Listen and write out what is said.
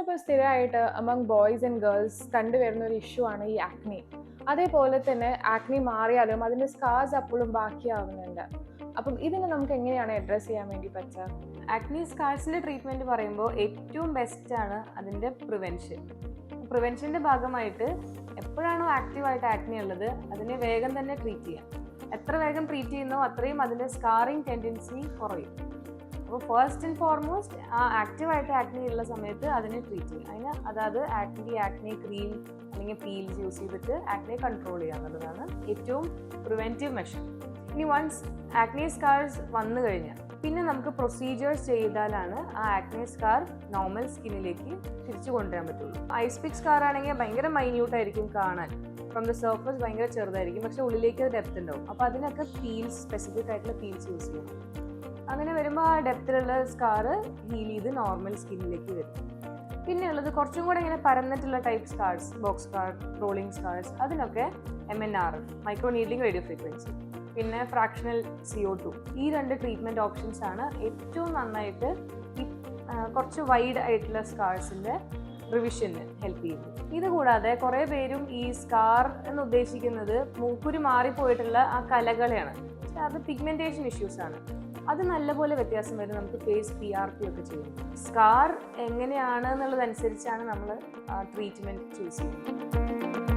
ഇപ്പോൾ സ്ഥിരമായിട്ട് among boys and girls കണ്ടുവരുന്ന ഒരു ഇഷ്യൂ ആണ് ഈ ആക്നി. അതേപോലെ തന്നെ ആക്നി മാറിയാലും അതിൻ്റെ സ്കാർസ് അപ്പോഴും ബാക്കിയാവുന്നുണ്ട്. അപ്പം ഇതിനെ നമുക്ക് എങ്ങനെയാണ് അഡ്രസ്സ് ചെയ്യാൻ വേണ്ടി പറ്റുക? ആക്നി സ്കാർസിൻ്റെ ട്രീറ്റ്മെൻറ്റ് പറയുമ്പോൾ ഏറ്റവും ബെസ്റ്റാണ് അതിൻ്റെ പ്രിവെൻഷൻ്റെ ഭാഗമായിട്ട് എപ്പോഴാണോ ആക്റ്റീവായിട്ട് ആക്നി ഉള്ളത് അതിനെ വേഗം തന്നെ ട്രീറ്റ് ചെയ്യാം. എത്ര വേഗം ട്രീറ്റ് ചെയ്യുന്നോ അത്രയും അതിൻ്റെ സ്കാറിങ് ടെൻഡൻസി കുറയും. അപ്പോൾ ഫസ്റ്റ് ആൻഡ് ഫോർമോസ്റ്റ് ആ ആക്റ്റീവായിട്ട് ആക്നി ഉള്ള സമയത്ത് അതിനെ ട്രീറ്റ് ചെയ്യും. അതായത് ആക്നി ക്രീം അല്ലെങ്കിൽ പീൽസ് യൂസ് ചെയ്തിട്ട് ആക്നെ കൺട്രോൾ ചെയ്യുക എന്നുള്ളതാണ് ഏറ്റവും പ്രിവെൻറ്റീവ് മെഷർ. ഇനി വൺസ് ആക്നി സ്കാർസ് വന്നു കഴിഞ്ഞാൽ പിന്നെ നമുക്ക് പ്രൊസീജിയേഴ്സ് ചെയ്താലാണ് ആ ആക്നി സ്കാർ നോർമൽ സ്കിന്നിലേക്ക് തിരിച്ചു കൊണ്ടുവരാൻ പറ്റുള്ളൂ. ഐസ് പിക് സ്കാർ ആണെങ്കിൽ ഭയങ്കര മൈന്യൂട്ടായിരിക്കും കാണാൻ, ഫ്രം ദ സർഫസ് ഭയങ്കര ചെറുതായിരിക്കും, പക്ഷെ ഉള്ളിലേക്ക് അത് ഡെപ്ത് ഉണ്ടാവും. അപ്പോൾ അതിനൊക്കെ പീൽസ്, സ്പെസിഫിക് ആയിട്ടുള്ള പീൽസ് യൂസ് ചെയ്യണം. അങ്ങനെ വരുമ്പോൾ ആ ഡെപ്തിലുള്ള സ്കാറ് ഹീൽ ചെയ്ത് നോർമൽ സ്കിന്നിലേക്ക് വരും. പിന്നെ ഉള്ളത് കുറച്ചും കൂടെ ഇങ്ങനെ പരന്നിട്ടുള്ള type scars, box scar, rolling scars, അതിനൊക്കെ MNRF, micro needling radio frequency, പിന്നെ ഫ്രാക്ഷണൽ CO2, ഈ 2 ട്രീറ്റ്മെൻറ്റ് ഓപ്ഷൻസ് ആണ് ഏറ്റവും നന്നായിട്ട് ഈ കുറച്ച് വൈഡ് ആയിട്ടുള്ള സ്കാർസിൻ്റെ റിവിഷന് ഹെൽപ്പ് ചെയ്യുന്നത്. ഇതുകൂടാതെ കുറേ പേരും ഈ സ്കാർ എന്ന് ഉദ്ദേശിക്കുന്നത് മൂക്കുരു മാറിപ്പോയിട്ടുള്ള ആ കലകളെയാണ്. പക്ഷെ അത് പിഗ്മെൻറ്റേഷൻ ഇഷ്യൂസ് ആണ്. അത് നല്ലപോലെ വ്യത്യാസം വരും നമുക്ക് ഫേസ് PRP ഒക്കെ ചെയ്യുന്നത്. സ്കാർ എങ്ങനെയാണ് എന്നുള്ളതനുസരിച്ചാണ് നമ്മൾ ട്രീറ്റ്മെൻറ്റ് ചൂസ് ചെയ്യുന്നത്.